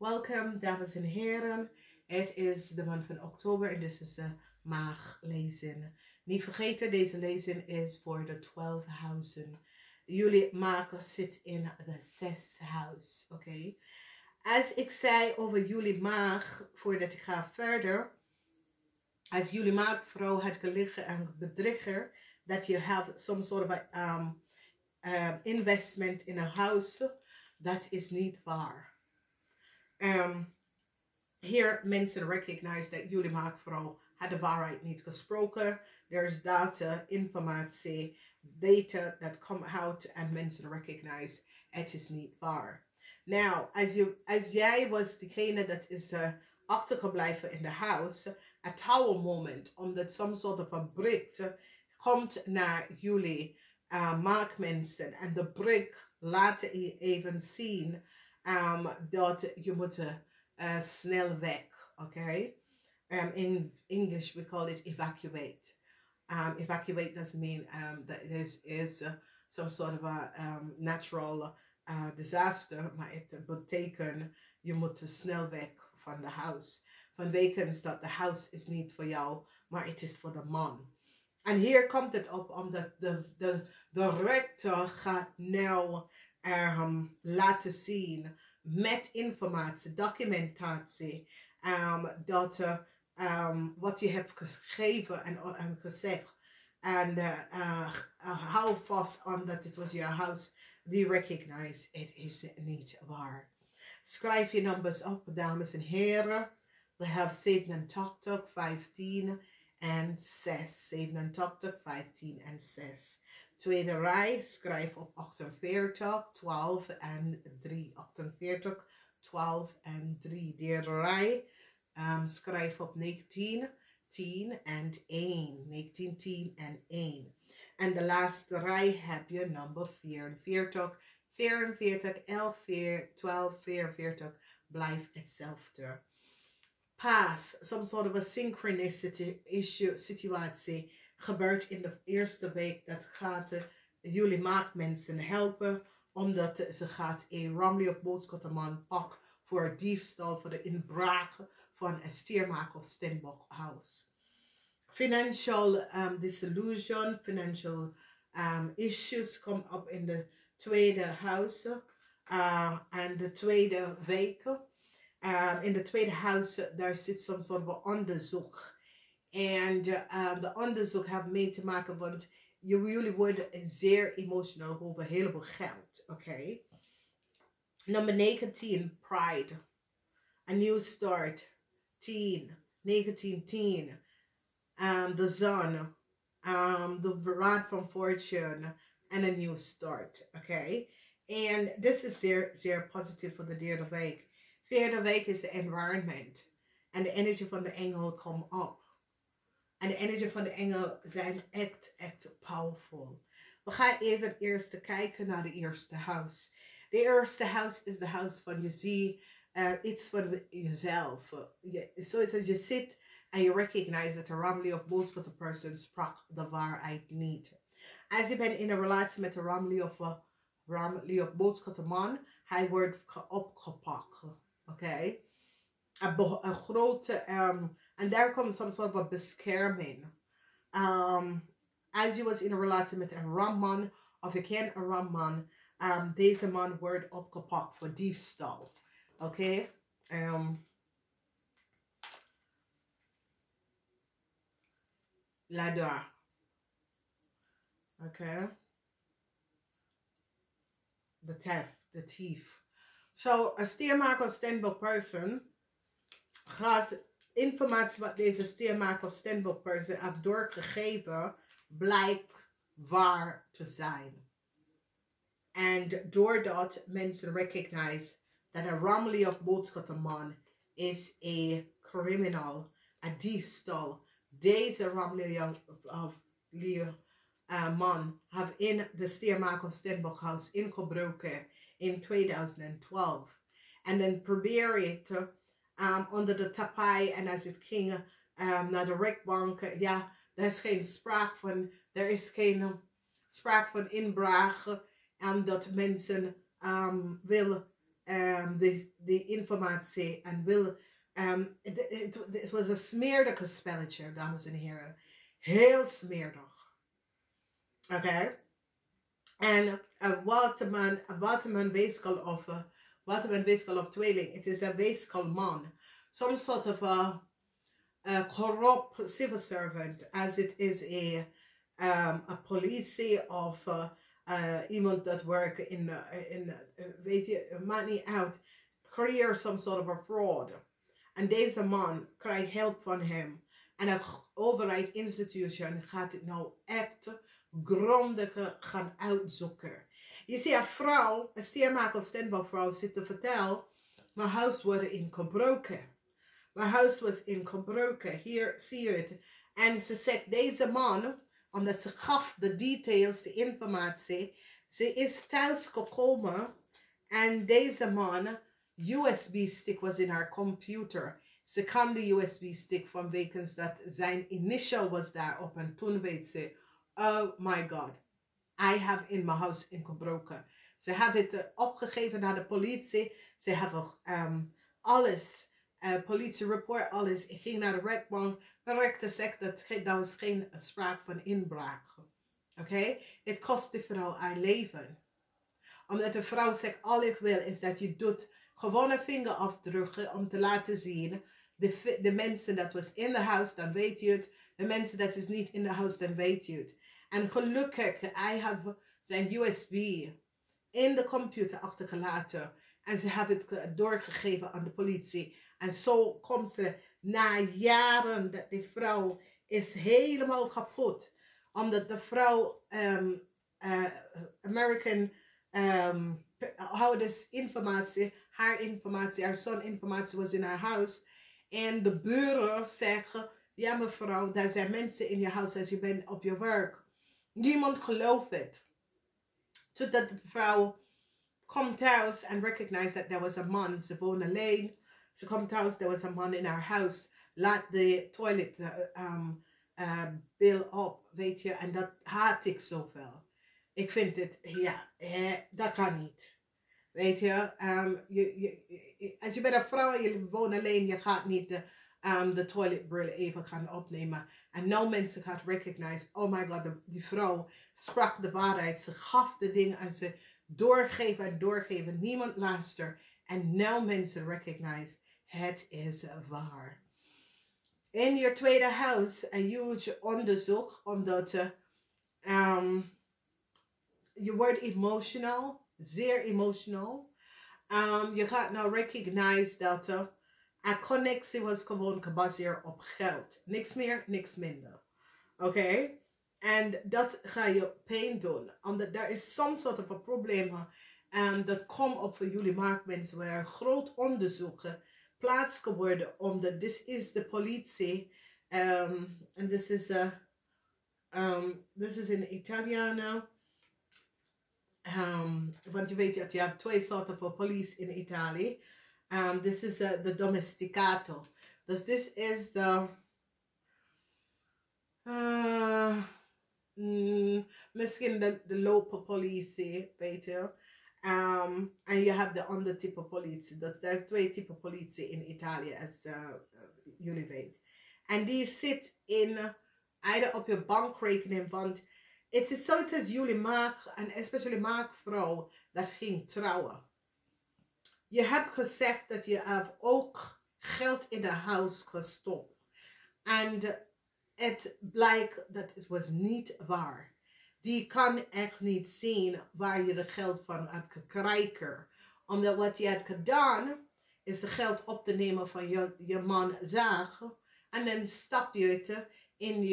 Welkom, dames en heren. Het is de maand van oktober en dit is de Maagd-lezing. Niet vergeten, deze lezing is voor de 12 huizen. Jullie Maagd zit in de 6 huis, oké? Als ik zei over jullie Maagd, voordat ik ga verder, als jullie Maagd-vrouw had gelegen en bedrieger, that you have some sort of investment in a house, dat is niet waar. Hier mensen recognize dat jullie Maagd-vrouw had de waarheid niet gesproken. Er is data, informatie, data that come out and mensen recognize het is niet waar. Nou, als jij was degene dat is achtergebleven in de house, a tower moment, omdat some sort of a bericht komt naar jullie maakmensen en de bericht laat even zien dat je moet snel weg, okay? In English, we call it evacuate. Evacuate doesn't mean that there is some sort of a natural disaster, maar het betekent je moet snel weg van de huis. Vanwege dat de huis is niet voor jou, maar het is voor de man. En hier komt het op omdat de rechter gaat nou laten zien met informatie, documentatie, dat wat je hebt geschreven en gezegd. En hou vast aan dat het was je huis. Die recognize het is niet waar. Schrijf je nummers op, dames en heren. We have 87, 15 en 6. 87, 15 en 6. Tweede rij, schrijf op 48, 12 en 3. 48, 12 en 3. Derde rij, schrijf op 19, 10 en 1. 19, 10 en 1. En de laatste rij heb je nummer 44. 44, 11, 12, 44 blijft hetzelfde. Pass, some sort of a synchronicity issue, situatie gebeurt in de eerste week. Dat gaat jullie maakmensen helpen. Omdat ze gaat een Ramley of Boodschappenman pak voor diefstal, voor de inbraak van een stiermaak of steenbokhuis. Financial disillusion, financial issues come up in de tweede huis. En de tweede week. In de tweede huis, daar zit some sort of onderzoek. En de onderzoek heeft mee te maken, want jullie worden zeer emotional over een heleboel geld, oké? Nummer 19, Pride. A new start. 10, 19, 10. The Sun. The Rod from Fortune. And a new start, oké? En this is zeer positief voor de derde week. Vierde week is de environment. En de energie van de engel komt op. En de energie van de engel zijn echt powerful. We gaan even eerst kijken naar de eerste huis. De eerste huis is de huis van je ziet iets van jezelf. Zoals je zit en je recognize dat de Ramley of Boodschap person sprak de waarheid niet. Als je bent in een relatie met de Ramley of Boodschap man, hij wordt opgepakt. Oké? Een grote, en daar komt some sort of a bescherming. Als je was in een relatie met een ramman, of je kent een ramman, deze man wordt opgepakt voor diefstal. Oké? Ladder. Oké? The thief. So, een stiermaker of steenbok person gaat informatie wat deze stiermaker of steenbok person heeft doorgegeven blijkt waar te zijn. En doordat mensen recognize dat een Ramley of Boodschappenman is een criminal, een diefstal. Deze Ramley of man heeft in de stiermaker of steenbokhuis ingebroken in 2012. En dan probeer je te onder de tapijt en als het ging naar de rechtbank, ja, er is geen sprake van inbraak, dat mensen willen de informatie en wil... Het was een smerige spelletje, dames en heren. Heel smerig. Oké? En Waterman weeskal of tweeling. Het is een weeskal man. Some sort of a corrupt civil servant, as it is a politie of iemand dat werkt in weet je, maakt niet uit, creëer some sort of a fraud. En deze man krijgt hulp van hem. En een overheid institution gaat het nou echt grondig gaan uitzoeken. Je ziet een vrouw, een stiermakel standbouwvrouw, zit te vertellen, mijn huis wordt ingebroken. Mijn huis was ingebroken. Hier zie je het. En ze zegt, deze man, omdat ze gaf de details, de informatie, ze is thuis gekomen en deze man, USB-stick was in haar computer. Ze kan de USB-stick vanwege dat zijn initial was daarop en toen weet ze, oh my god, I have in mijn huis ingebroken. Ze hebben het opgegeven naar de politie. Ze hebben alles... politierapport, alles. Ik ging naar de rechtbank. De rechter zegt dat was geen sprake van inbraak. Oké? Het kost de vrouw haar leven. Omdat de vrouw zegt, al ik wil is dat je doet gewoon een vingerafdrukken om te laten zien. De mensen dat was in de huis, dan weet je het. De mensen dat is niet in de huis, dan weet je het. En gelukkig, I have zijn USB in de computer achtergelaten. En ze hebben het doorgegeven aan de politie. En zo komt ze na jaren dat die vrouw is helemaal kapot. Omdat de vrouw American ouders informatie, haar zoon informatie was in haar huis. En de buren zeggen, ja mevrouw, daar zijn mensen in je huis als je bent op je werk. Niemand gelooft het. Totdat de vrouw komt thuis en recognize that there was a man. Ze woont alleen. Ze komt thuis, there was a man in haar huis. Laat de toilet bill op, weet je. En dat haat ik zoveel. Ik vind het, ja, dat kan niet. Weet je, als je bent een vrouw en je woont alleen, je gaat niet de toiletbril even gaan opnemen. En nou mensen gaan recognize, oh my god, die vrouw sprak de waarheid. Ze gaf de dingen en ze doorgeven en doorgeven. Niemand luistert. En nou mensen recognize, het is waar. In je tweede huis, een huge onderzoek, omdat je wordt emotional, zeer emotional. Je gaat nou recognize dat een connectie was gewoon gebaseerd op geld. Niks meer, niks minder. Oké? En dat ga je pijn doen. Omdat er is some sort of een probleem dat komt op voor jullie marktmensen waar groot onderzoek plaatsgeworden. Omdat dit is de politie. En dit is in Italiano. Want je weet dat je hebt twee soorten van police in Italië. Dit is de domesticato. Dus dit is de... misschien de lopen politie, weet je. En je hebt de andere type politie. Dus er is twee typen politie in Italië, als jullie weten. En die zit in, either op je bankrekening, want het is zoiets als jullie maag, en especially maagvrouw, dat ging trouwen. Je hebt gezegd dat je hebt ook geld in de huis gestopt. En het blijkt dat het was niet waar. Die kan echt niet zien waar je de geld van had gekregen. Omdat wat je had gedaan, is de geld op te nemen van je man zaag. En dan stap je het in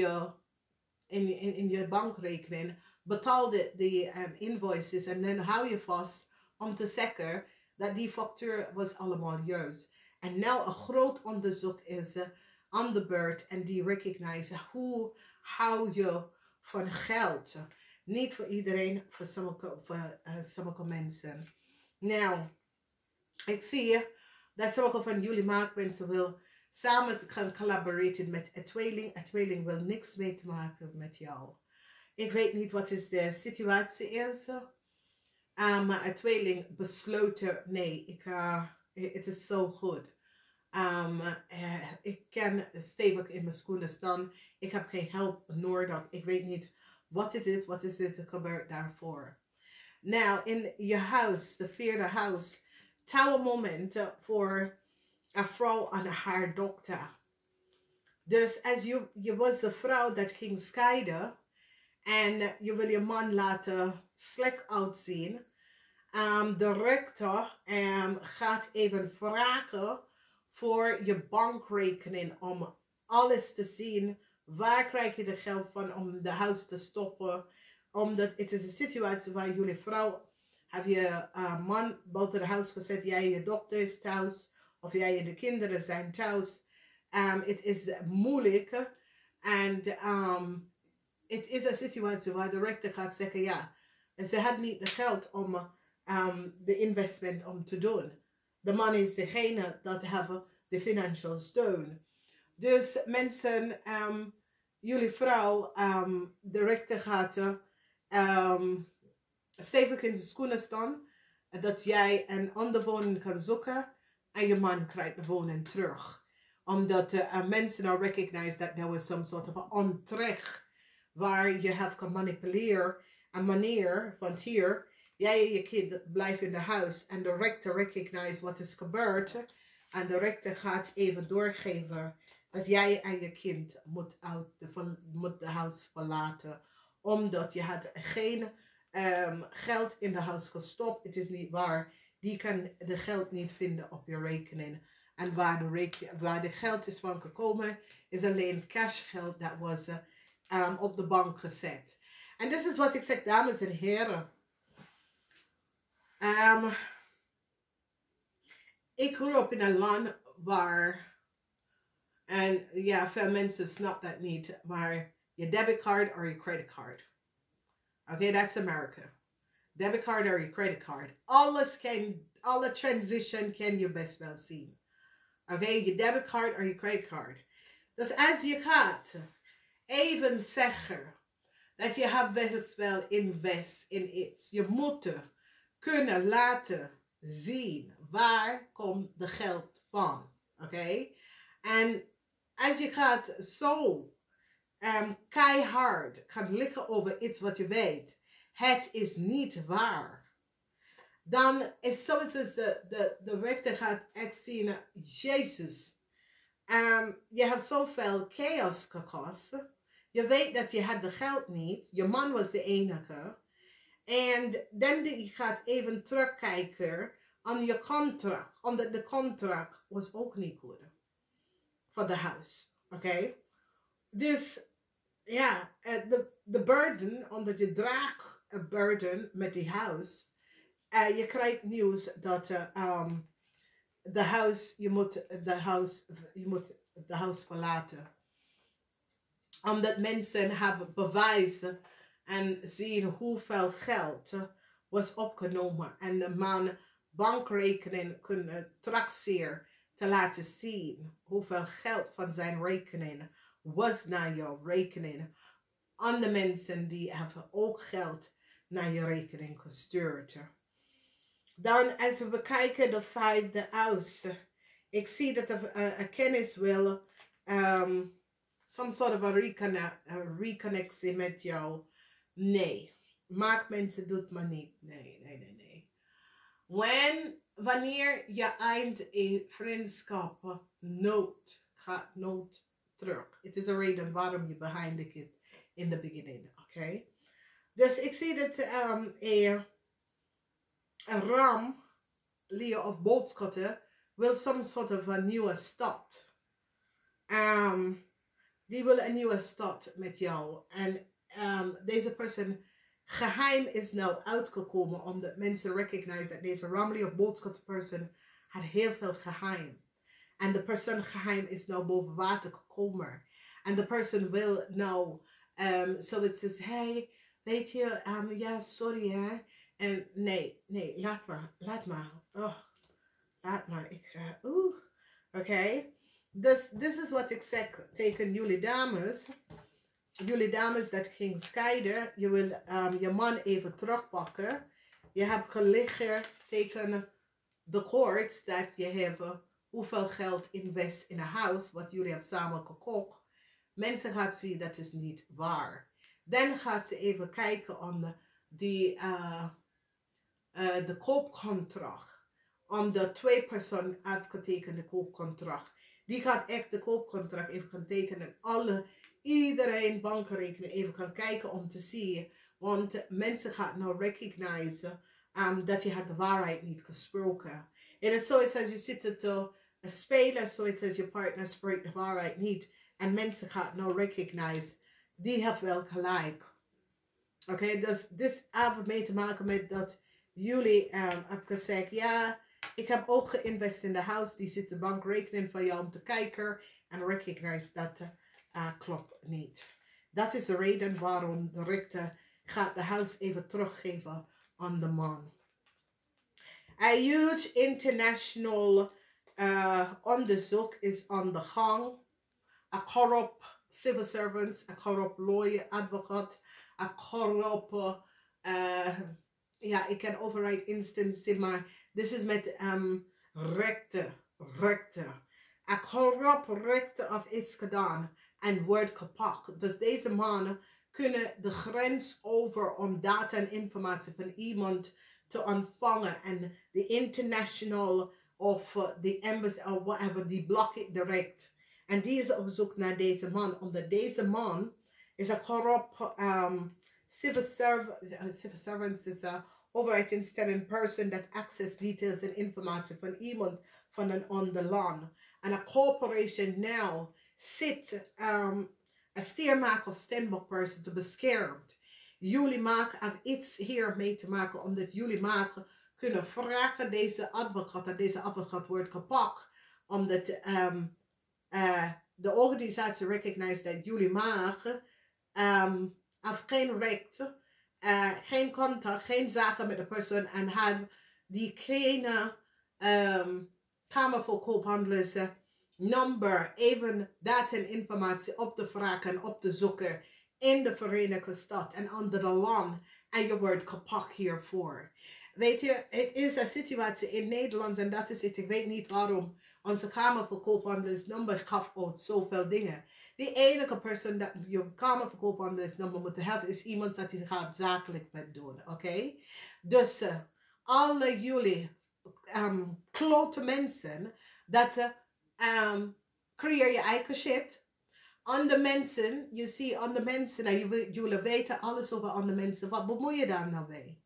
je bankrekening. Betaal de invoices en dan hou je vast om te zeggen dat die factuur was allemaal juist. En nou een groot onderzoek is aan de beurt en die recognize hoe hou je van geld. Niet voor iedereen, voor sommige mensen. Nou, ik zie dat sommige van jullie maakmensen wil samen gaan collaboreren met een tweeling. Een tweeling wil niks mee te maken met jou. Ik weet niet wat is de situatie is. een tweeling besloten, nee, het is zo goed. Ik kan stevig in mijn schoenen staan. Ik heb geen hulp nodig. Ik weet niet, wat is dit gebeurd daarvoor? Nou, in je huis, de vierde huis, touwen momenten voor een vrouw en haar dokter. Dus als je was de vrouw dat ging scheiden en je wil je man laten slecht uitzien, de rechter gaat even vragen voor je bankrekening om alles te zien. Waar krijg je de geld van om de huis te stoppen? Omdat het is een situatie waar jullie vrouw, heb je man buiten het huis gezet, jij en je dochter is thuis, of jij en de kinderen zijn thuis. Het is moeilijk en het is een situatie waar de rechter gaat zeggen, ja, ze had niet het geld om de investment om te doen. De man is degene dat hebben de financial steun. Dus mensen, jullie vrouw, de rechter gaat stevig in de schoenen staan. Dat jij een andere woning kan zoeken en je man krijgt de woning terug. Omdat mensen nou recognize that there was some sort of onrecht waar je hebt kan manipuleren. Een manier van hier, jij en je kind blijven in de huis en de rechter recognize wat is gebeurd. En de rechter gaat even doorgeven dat jij en je kind moet de huis verlaten. Omdat je had geen geld in de huis gestopt. Het is niet waar. Die kan de geld niet vinden op je rekening. En waar de geld is van gekomen, is alleen cashgeld dat was op de bank gezet. En dit is wat ik zeg, dames en heren. Ik groei op in een land waar, en ja, veel mensen snappen dat niet, maar je debitcard of je creditcard. Okay, that's America. Debitcard or je creditcard. Alle transition kan je best wel zien. Okay, je debitcard of je creditcard. Dus als je gaat even zeggen dat je hebt best wel invest in iets. Je moet kunnen laten zien waar komt de geld van. Oké? En als je gaat zo keihard gaat liggen over iets wat je weet, het is niet waar. Dan is zoiets als de rechter gaat echt zien, Jezus, je hebt zoveel chaos gekost. Je weet dat je had de geld niet. Je man was de enige. En dan je gaat even terugkijken aan je contract. Omdat de contract was ook niet goed. Voor de huis. Oké? Dus ja, de burden, omdat je draagt een burden met die huis. Je krijgt nieuws dat je moet de huis verlaten. Omdat mensen hebben bewijzen en zien hoeveel geld was opgenomen. En de man bankrekening kunnen traceren te laten zien hoeveel geld van zijn rekening was naar jouw rekening. Andere mensen die hebben ook geld naar je rekening gestuurd. Dan als we bekijken de vijfde huis. Ik zie dat een kennis wil some sort of a reconnectie met jou. Nee. Maak mensen doet maar niet. Nee. Wanneer je eind een vriendschap gaat nooit terug. Het is een reden waarom je behind it in the beginning. Oké? Dus ik zie dat een ram, Leo of boodschatten, wil some sort of a nieuwe start. Die wil een nieuwe start met jou. En deze persoon geheim is nou uitgekomen omdat mensen recognize dat deze Ramley of boodschap person had heel veel geheim. En de persoon geheim is nou boven water gekomen. En de persoon wil nou, so it says, hey, weet je, ja, sorry hè. En nee, laat maar. Oh, laat maar, ik ga, oké. Dus dit is wat ik zeg tegen jullie dames. Jullie dames dat ging scheiden. Je wil je man even terugpakken. Je hebt gelegen tegen de courts dat je hebt hoeveel geld invest in een huis wat jullie hebben samen gekocht. Mensen gaan zien dat is niet waar. Dan gaat ze even kijken om de koopcontract. Om de 2 personen afgetekende koopcontract. Die gaat echt de koopcontract even gaan tekenen. Iedereen bankrekening even gaan kijken om te zien. Want mensen gaan nou recognizen dat je had de waarheid niet gesproken. Het is zoiets als je zit te spelen, zoiets als je partner spreekt de waarheid niet. En mensen gaan nou recognizen, die heeft wel gelijk. Oké, dus dit heeft mee te maken met dat jullie hebben gezegd, ja, ik heb ook geïnvesteerd in de huis. Die zit de bankrekening van jou om te kijken. En recognize dat klopt niet. Dat is de reden waarom de rechter gaat de huis even teruggeven aan de man. A huge international onderzoek is aan de gang. A corrupt civil servants, a corrupt lawyer, advocate, a corrupt, ja, ik kan overheid instantie, maar dit is met rechter. A corrupt rechter of iets gedaan en wordt gepakt. Dus deze mannen kunnen de grens over om data en informatie van iemand te ontvangen. En de international of de embassy of whatever, die blokken het direct. En die is op zoek naar deze man. Omdat deze man is een corrupt civil servant is een overheidsinstelling person that access details en informatie van iemand van een ander land. En een corporation now zit een steermaker of stembokperson te beschermd. Jullie maken iets hier mee te maken omdat jullie maken kunnen vragen deze advocaat wordt gepakt omdat de organisatie recognized dat jullie maken heeft geen recht, geen contact, geen zaken met de persoon en hebben die geen Kamer voor Koophandels nummer, even data en informatie op te vragen en op te zoeken in de Verenigde Staten en andere land en je wordt gepakt hiervoor. Weet je, het is een situatie in Nederland en dat is het, ik weet niet waarom onze Kamer voor Koophandels nummer gaf uit zoveel dingen. De enige persoon dat je Kamer voor Koophandels nummer moet hebben is iemand dat je gaat zakelijk met doen, oké? Dus alle jullie klote mensen dat creëer je eigen shit. Andere mensen, je ziet andere mensen en jullie weten alles over andere mensen. Wat bemoei je daar nou mee?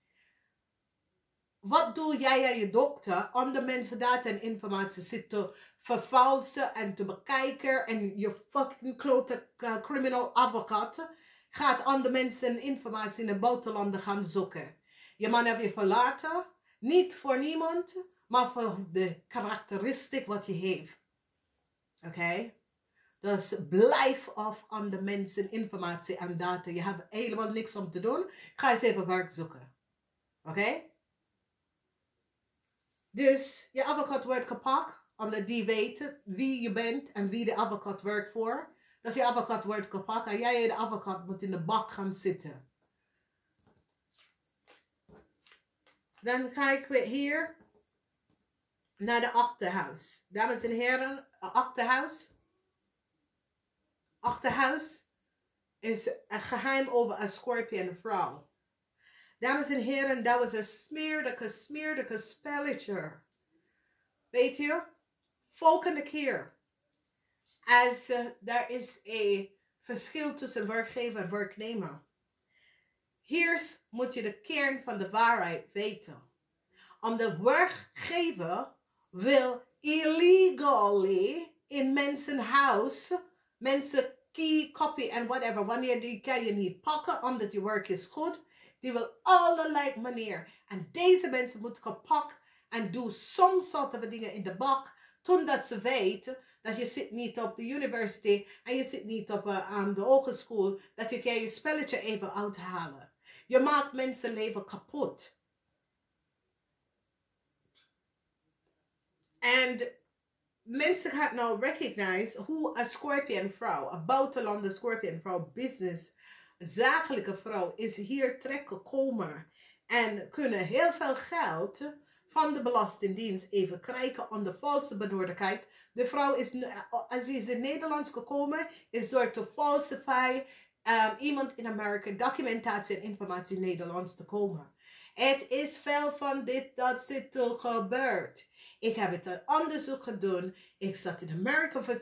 Wat doe jij aan je dokter? Andere mensen data en informatie zitten te vervalsen en te bekijken. En je fucking klote criminal advocaat gaat andere mensen informatie in de buitenlanden gaan zoeken. Je man heeft je verlaten. Niet voor niemand, maar voor de karakteristiek wat je heeft. Oké? Dus blijf af aan de mensen informatie en data. Je hebt helemaal niks om te doen. Ga eens even werk zoeken. Oké? Dus je advocaat wordt gepakt. Omdat die weten wie je bent en wie de advocaat werkt voor. Dus je advocaat wordt gepakt en jij de advocaat moet in de bak gaan zitten. Dan ga ik weer hier naar de achterhuis. Dames en heren, achterhuis is een geheim over een scorpion vrouw. Dames en heren, dat was een smerige spelletje. Weet je, volgende keer, als er is een verschil tussen werkgever en werknemer. Hier moet je de kern van de waarheid weten. Omdat de werkgever wil illegally in mensen huis, mensen key, copy en whatever. Wanneer die kan je niet pakken omdat je werk is goed. Die wil allerlei manier. En deze mensen moeten gepakt en doen soms soorten van dingen in de bak. Toen dat ze weten dat je zit niet op de university en je zit niet op de hogeschool. Dat je kan je spelletje even uithalen. Je maakt mensen leven kapot. En mensen gaan nou recognize hoe een scorpion vrouw, een buitenlandse scorpion vrouw, business, zakelijke vrouw is hier terechtgekomen En kunnen heel veel geld van de Belastingdienst even krijgen om de valse benodigdheid. De vrouw is, als ze is in Nederland gekomen, is door te falsify iemand in Amerika documentatie en informatie in Nederlands te komen. Het is veel van dit dat zit te gebeurd. Ik heb het een onderzoek gedaan. Ik zat in Amerika voor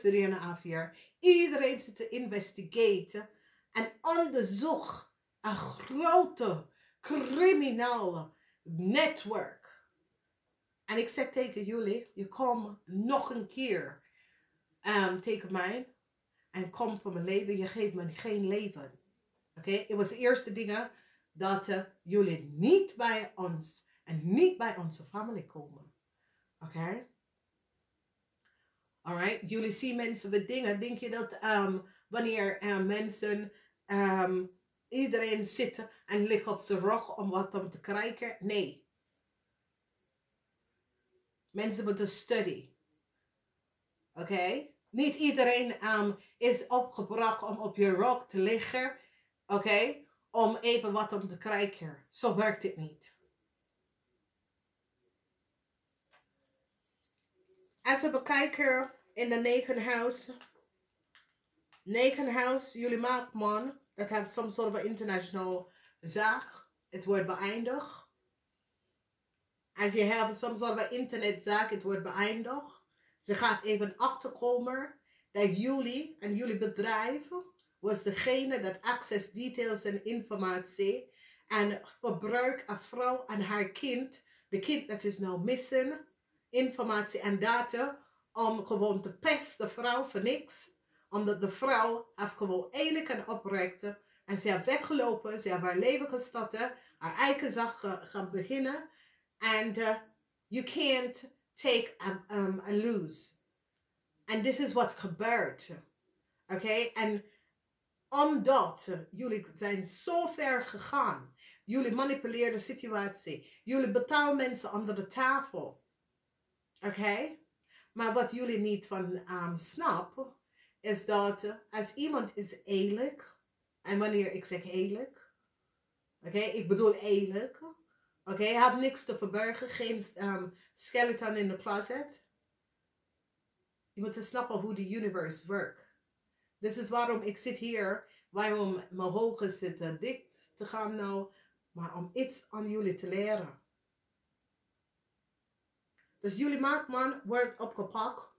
3,5 jaar. Iedereen zit te investigeren en onderzoek een grote criminele netwerk. En ik zeg tegen jullie, je komt nog een keer tegen mij en kom voor mijn leven. Je geeft me geen leven. Oké, het was de eerste dingen dat jullie niet bij ons en niet bij onze familie komen. Oké? Alright, jullie zien mensen met dingen. Denk je dat wanneer mensen, iedereen zit en ligt op zijn rug om wat om te krijgen? Nee. Mensen moeten studeren. Oké? Niet iedereen is opgebracht om op je rug te liggen. Oké? Om even wat om te krijgen. Zo werkt het niet. Als we bekijken in de 9 house. 9 house, jullie maakt man. Dat heeft some sort of an international zaak. Het wordt beëindigd. Als je hebt some sort of an internetzaak, het wordt beëindigd. Ze gaat even achterkomen dat jullie en jullie bedrijf was degene dat access details en informatie en verbruik een vrouw en haar kind, de kind dat is nou missing, informatie en data om gewoon te pesten de vrouw voor niks. Omdat de vrouw heeft gewoon eigenlijk kan oprichten en ze heeft weggelopen, ze heeft haar leven gestart, haar eigen zaak gaan beginnen. And you can't take a lose. And this is what gebeurt. Oké? En omdat jullie zijn zo ver gegaan. Jullie manipuleerden de situatie. Jullie betalen mensen onder de tafel. Oké? Maar wat jullie niet van snappen. Is dat als iemand is eerlijk. En wanneer ik zeg eerlijk. Oké? Ik bedoel eerlijk. Oké? Je hebt niks te verbergen. Geen skeleton in de closet. Je moet snappen hoe de universe werkt. Dit is waarom ik zit hier. Waarom mijn ogen zitten dicht te gaan nou. Maar om iets aan jullie te leren. Dus jullie maatman wordt opgepakt.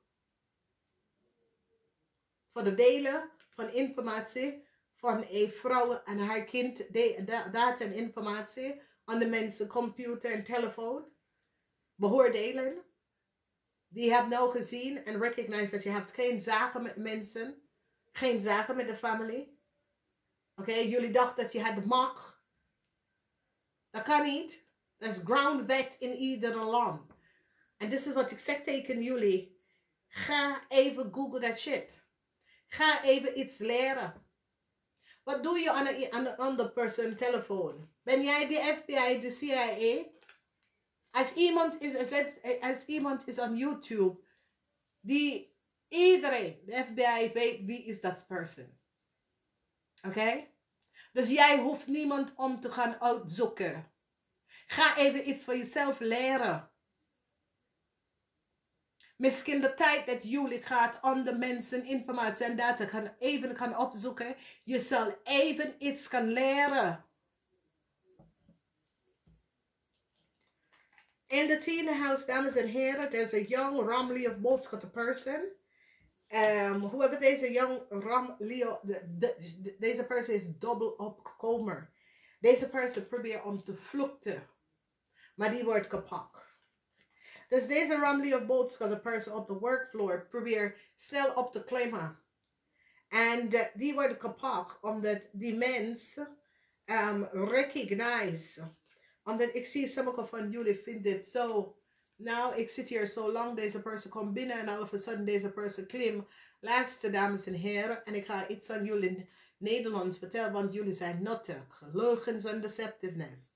Voor de delen van informatie. Van een vrouw en haar kind. Data en informatie. Aan de mensen, computer en telefoon. Beoordelen. Die hebben nou gezien en recognized dat je hebt geen zaken met mensen. Geen zaken met de familie. Oké, jullie dachten dat je het mag. Dat kan niet. Dat is groundwet in ieder land. En dit is wat ik zeg tegen jullie. Ga even Google that shit. Ga even iets leren. Wat doe je aan een andere persoon telefoon? Ben jij de FBI, de CIA? Als iemand is on YouTube, die iedereen, de FBI weet wie is dat persoon. Oké? Dus jij hoeft niemand om te gaan uitzoeken. Ga even iets voor jezelf leren. Misschien de tijd dat jullie gaat andere mensen informatie en data even kan opzoeken. Je zal even iets kan leren. In the teen house, dames en heren, there's a young Ram of boodschap person. Whoever deze young Ram Leo, deze person is dubbel opkomer. Deze person probeert om te vluchten, maar die wordt gepakt. Dus deze Ram Leo boodschap, de person op de workfloor, probeert snel op te klimmen. En die wordt gepakt omdat die mensen recognize. Omdat ik zie sommige van jullie vinden het zo. Nou, ik zit hier zo lang. Deze persoon komt binnen en all of a sudden deze persoon klim. Laatste dames en heren. En ik ga iets aan jullie Nederlands vertellen. Want jullie zijn nuttig. Leugens en deceptiveness.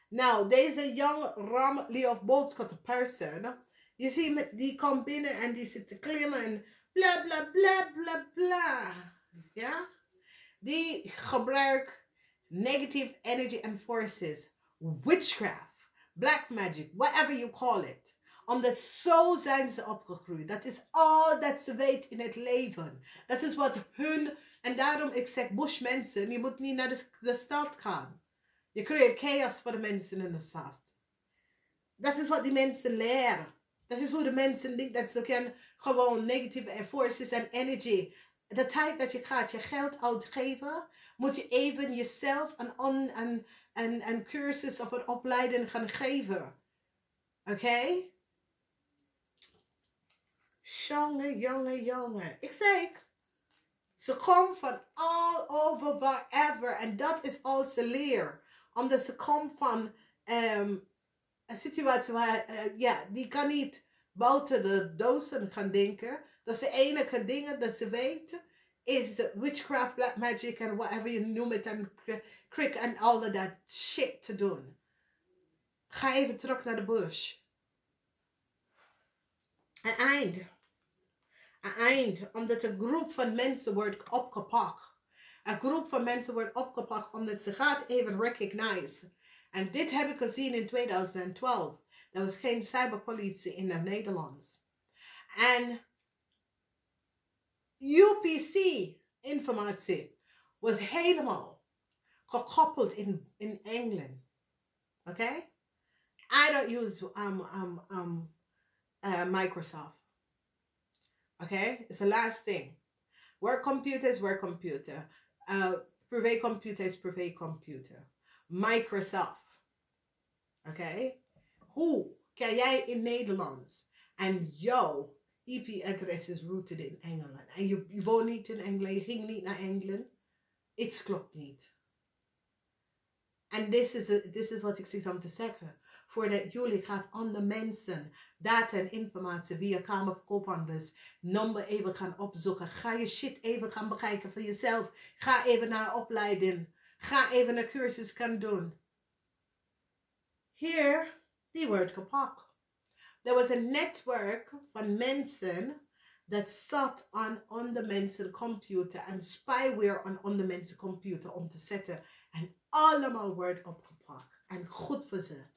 Nou, deze young Ram Leo boodschap person. Je ziet, die komt binnen en die zit te klimmen. En bla bla bla bla bla. Ja? Die gebruikt negative energy and forces. witchcraft, black magic, whatever you call it. Omdat zo zijn ze opgegroeid. Dat is al dat ze weet in het leven. Dat is wat hun... En daarom, ik zeg, bushmensen, je moet niet naar de stad gaan. Je creëert chaos voor de mensen in de stad. Dat is wat die mensen leren. Dat is hoe de mensen denken. Dat ze kunnen gewoon negative forces en energy. De tijd dat je gaat je geld uitgeven, moet je even jezelf een cursus of een opleiding gaan geven. Oké? Jongen. Ik zeg, ze komen van all over wherever. En dat is al ze leer. Omdat ze komt van een situatie waar, die kan niet buiten de dozen gaan denken. Dat is de enige dingen dat ze weet is witchcraft, black magic en whatever you noem het. En crick en al dat shit te doen. Ga even terug naar de bush. Een eind, omdat een groep van mensen wordt opgepakt. Een groep van mensen wordt opgepakt omdat ze gaat even recognize. En dit heb ik gezien in 2012. Er was geen cyberpolitie in het Nederlands. En UPC informatie was helemaal gekoppeld in Engeland. Okay? I don't use Microsoft. Okay? It's the last thing. Work computer is work computer. Privé computer is privé computer. Microsoft. Okay? Hoe kan jij in Nederlands en jouw IP-adres is rooted in Engeland en je woont niet in Engeland, je ging niet naar Engeland? Iets klopt niet. En dit is wat ik zit om te zeggen. Voordat jullie gaan andere mensen data en informatie via kamerverkoophandels nummer even gaan opzoeken. Ga je shit even gaan bekijken voor jezelf. Ga even naar opleiding. Ga even een cursus gaan doen. Hier, die wordt gepakt. Er was een netwerk van mensen dat zat aan andere mensen computer en spyware aan andere mensen computer om te zetten. En allemaal wordt opgepakt. En goed voor ze.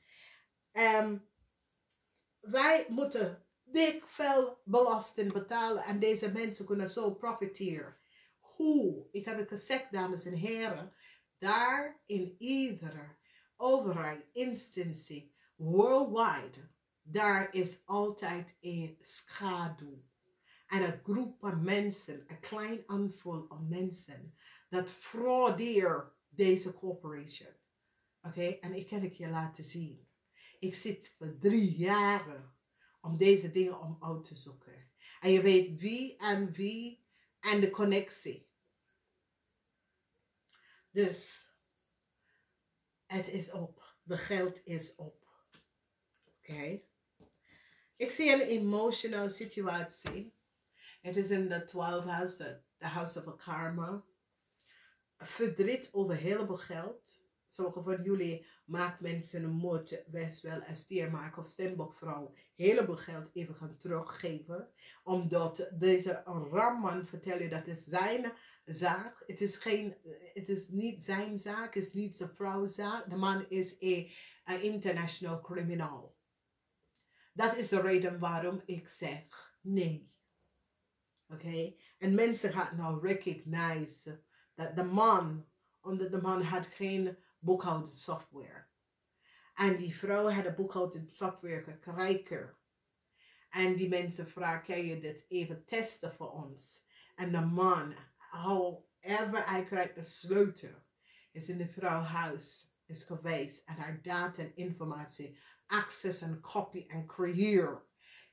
Wij moeten dik veel belasting betalen en deze mensen kunnen zo profiteren. Hoe? Ik heb het gezegd, dames en heren, daar in iedere overheid, instantie, worldwide, daar is altijd een schaduw. En een groep van mensen, een klein aantal van mensen, dat fraudeert deze corporation. Oké, en ik kan het je laten zien. Ik zit voor 3 jaar om deze dingen om uit te zoeken. En je weet wie en de connectie. Dus het is op. De geld is op. Oké. Ik zie een emotional situatie. Het is in de 12 house, de house of karma. Verdriet over heel veel geld. Sommige van jullie maken mensen een moed, best wel een stiermaker of stembokvrouw heleboel geld even gaan teruggeven. Omdat deze ramman vertelt je dat is zijn zaak. Het is niet zijn zaak, het is niet zijn vrouw's zaak. De man is een international criminal. Dat is de reden waarom ik zeg nee. Oké? En mensen gaan nou recognize dat de man, omdat de man had geen boekhoudsoftware. En die vrouw had een boekhoudsoftware gekregen. En die mensen vragen, kan je dit even testen voor ons? En de man, however hij krijgt de sleutel, is in de vrouw huis, is geweest. En haar data en informatie, access en copy en creëer.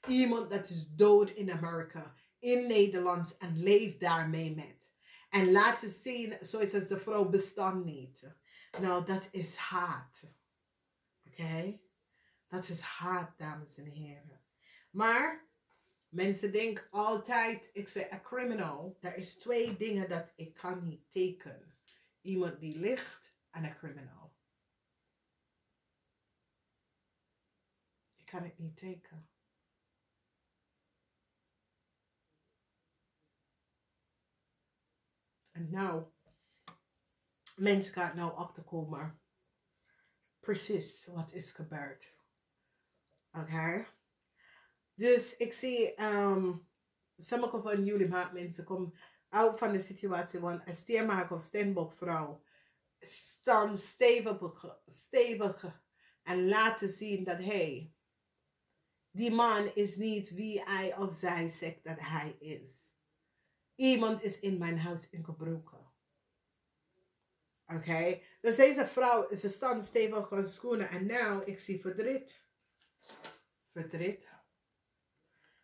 Iemand dat is dood in Amerika, in Nederland en leeft daarmee met. En laten zien, zoals als de vrouw bestaat niet. Nou, dat is haat. Oké? Dat is haat, dames en heren. Maar, mensen denken altijd, ik zeg, een criminal. Er is 2 dingen dat ik kan niet tekenen. Iemand die ligt en een criminal. Ik kan het niet tekenen. En nou, mensen gaan nou achterkomen precies wat is gebeurd. Oké. Dus ik zie, sommige van jullie maatmensen komen uit van de situatie van een stiermaak of steenbokvrouw staan stevig en laten zien dat hey, die man is niet wie hij of zij zegt dat hij is. Iemand is in mijn huis ingebroken. Oké, dus deze vrouw, ze staan stevig op schoenen en nou, ik zie verdriet. Verdriet.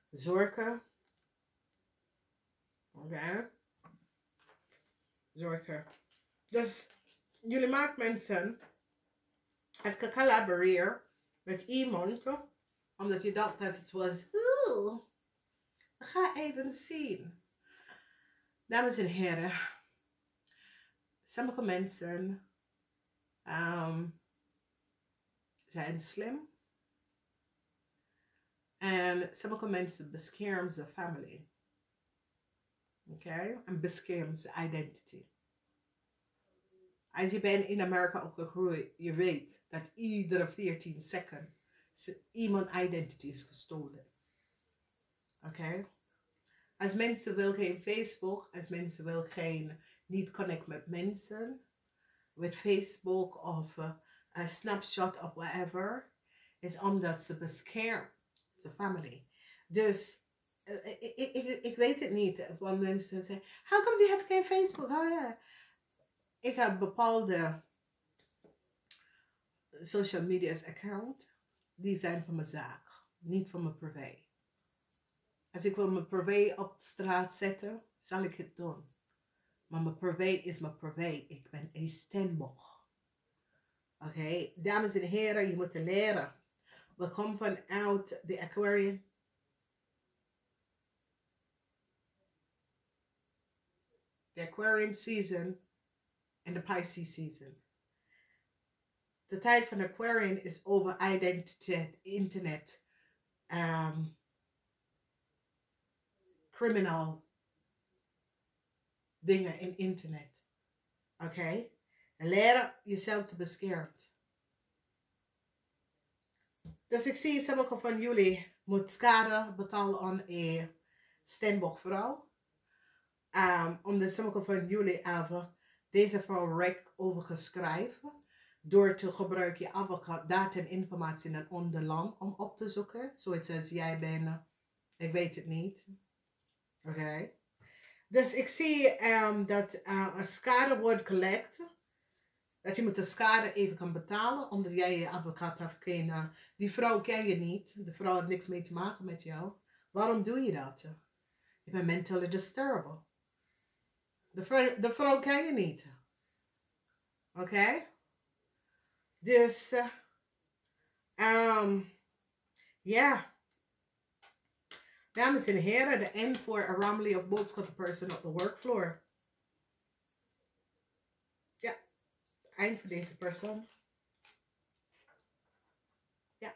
Zorgen. Oké. Zorgen. Dus jullie maatmensen het collaboreren met iemand omdat je dacht dat het was. Ga even zien. Dames en heren. Sommige mensen zijn slim. En sommige mensen beschermen zijn family. Oké? En beschermen zijn identity. Als je bent in Amerika opgegroeid, je weet dat iedere 14 seconden iemand identity is gestolen. Oké? Als mensen wil geen Facebook, als mensen wil geen niet connect met mensen, met Facebook of een snapshot of whatever, is omdat ze beschermt de family. Dus ik weet het niet. Want mensen zeggen, how come you have geen Facebook? Oh ja. Ik heb bepaalde social media's account. Die zijn voor mijn zaak. Niet voor mijn privé. Als ik wil mijn privé op straat zetten, zal ik het doen. Maar mijn privé is mijn privé. Ik ben een steenbok. Oké, dames en heren, je moet leren. We komen vanuit de Aquarian. De Aquarian season en de Pisces season. De tijd van Aquarian is over identiteit, internet, criminal dingen in internet. Oké? En leren jezelf te beschermen. Dus ik zie sommige van jullie moet schade betalen aan een steenbokvrouw. Omdat sommige van jullie hebben deze vrouw recht overgeschreven. Door te gebruiken je advocaat data en informatie en onderlang om op te zoeken. Zoiets als jij bent, ik weet het niet. Oké. Dus ik zie dat een schade wordt collect. Dat je moet de schade even kan betalen. Omdat jij je advocaat hebt geen... die vrouw ken je niet. De vrouw heeft niks mee te maken met jou. Waarom doe je dat? Je bent mentally disturbed. De vrouw ken je niet. Oké? Dus... ja. Dames en heren, de end voor a Ramley of boodschap person op de workfloor. Ja. Eind voor deze persoon. Ja.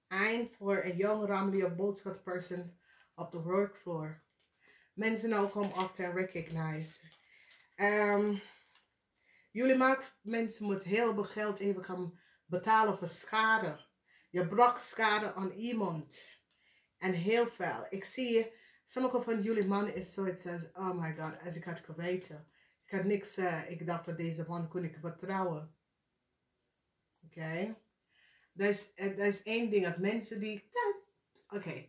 Eind voor een young Ramley of boodschap person op de workfloor. Mensen nou komen achter en recognize. Jullie mensen moeten heel veel geld even gaan betalen voor schade. Je brak schade aan iemand. En heel veel. Ik zie, sommige van jullie mannen is zoiets als, oh my god, als ik had geweten. Ik had niks, ik dacht dat deze man kon ik vertrouwen. Oké. Dat is één ding, dat mensen die, oké.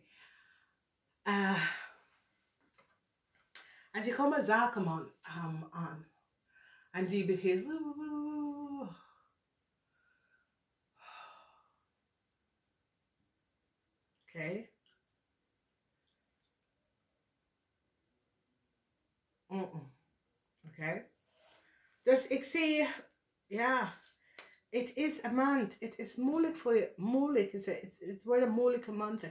Als je komt een zakenman aan. En die begint, oké. Oké. Dus ik zie, ja, het is een maand. Het is moeilijk voor je, moeilijk. Het wordt een moeilijke maand.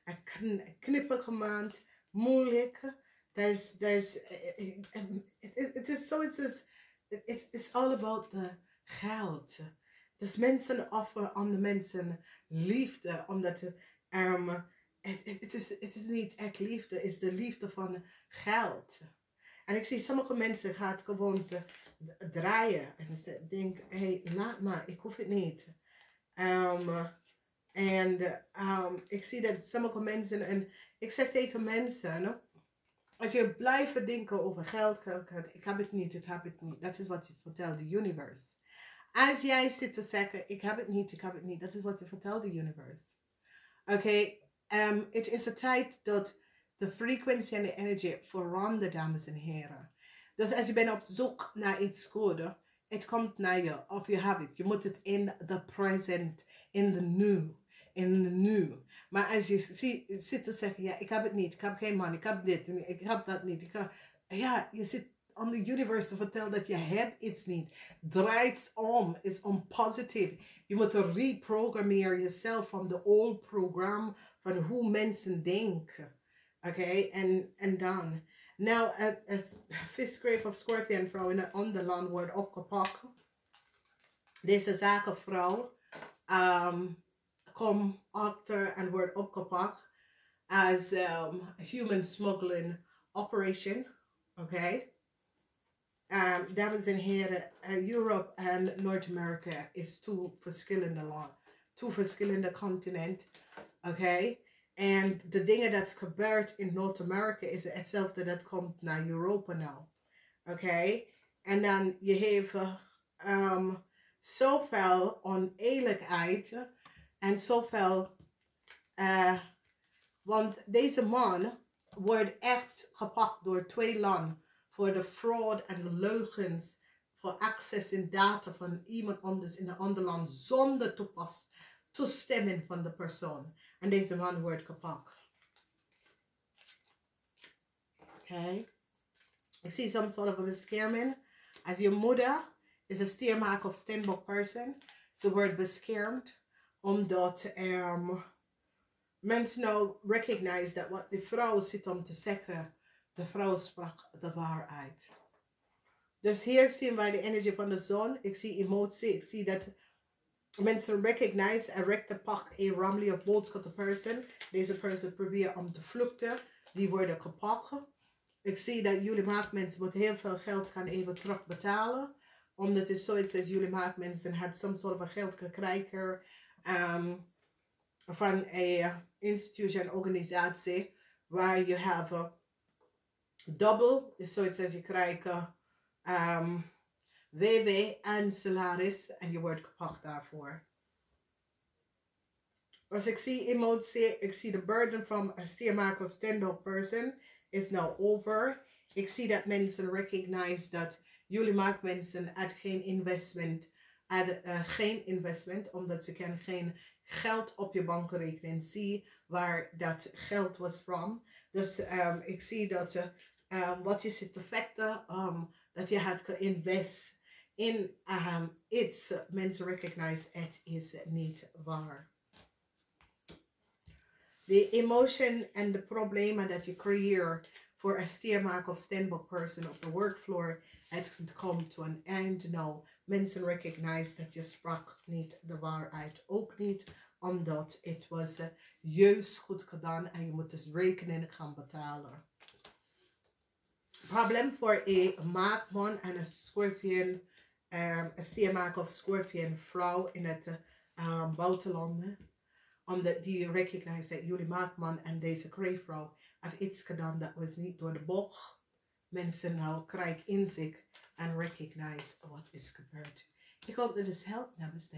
Een knippige maand. Moeilijk. Het is zoiets als, it's all about the geld. Dus mensen offeren aan de mensen liefde, omdat het is niet echt liefde, het is de liefde van geld. En ik zie sommige mensen gaat gewoon ze draaien. En ze denken, hey, laat maar, ik hoef het niet. Ik zie dat sommige mensen, en ik zeg tegen mensen, no? Als je blijft denken over geld, ik heb het niet, ik heb het niet. Dat is wat je vertelt de universe. Als jij zit te zeggen, ik heb het niet, ik heb het niet. Dat is wat je vertelt de universe. Oké, het is de tijd dat de frequentie en de energie veranderen, dames en heren. Dus als je bent op zoek naar iets goeds, het komt naar je, of je hebt het. Je moet het in the present, in the nu. In the nu. Maar als je zit te zeggen, ja, ik heb het niet, ik heb geen man, ik heb dit, ik heb dat niet. Ja, je zit aan de universe te vertellen dat je hebt iets niet. Draait om, is on positive. Je moet reprogrammeren jezelf van de old program, van hoe mensen denken. Oké, en dan. Nou, het visgrave of scorpion vrouw in het onderland wordt opgepakt. Deze zakenvrouw komt achter en wordt opgepakt als human smuggling operation. Oké. Dames en heren, Europe en Noord-Amerika is twee verschillende landen, twee verschillende continenten. Oké. En de dingen dat gebeurt in Noord-Amerika is hetzelfde dat komt naar Europa nou. Oké. En dan je hebt zoveel oneerlijkheid en zoveel, want deze man wordt echt gepakt door 2 landen voor de fraud en de leugens, voor access in data van iemand anders in een ander land zonder toestemming van de persoon. En deze man wordt gepakt. Oké. Ik zie some sort of a bescherming. Als je moeder is een stiermaker of steenbok person, ze wordt beschermd omdat mensen nou recognize dat wat de vrouw zit om te zeggen, de vrouw sprak de waarheid. Dus hier zien wij de energie van de zon. Ik zie emotie. Ik zie dat mensen recognize en rechte pak een ramly of boodschap de person. Deze person probeert om te vluchten. Die worden gepakt. Ik zie dat jullie maakmensen met heel veel geld gaan even terug betalen. Omdat het zoiets is, jullie maakmensen had some sort of geld gekregen van een instituut en organisatie waar je have double, is zoiets als je krijgt WW en salaris en je wordt gepakt daarvoor. Als ik zie emotie, ik zie de burden van een stiermaker of stand-up person is now over. Ik zie dat mensen recognize dat jullie maakmensen had geen investment, omdat ze geen geld op je bankrekening zien waar dat geld was van. Dus ik zie dat wat je zit te vechten, dat je had geïnvest in iets, mensen recognize het is niet waar. De emotion en de problemen dat je creëert voor een stiermaker of stand-up person op de workfloor, het komt to an end now. Mensen recognize dat je sprak niet de waarheid, ook niet omdat het was juist goed gedaan en je moet dus rekening gaan betalen. Probleem voor een maagdman en een scorpion, een stiermaker of scorpion vrouw in het buitenland. Omdat die recognize dat jullie maagdman en deze kreefvrouw heeft iets gedaan dat was niet door de bocht. Mensen nou krijgen inzicht en recognize wat is gebeurd. Ik hoop dat het helpt. Namaste.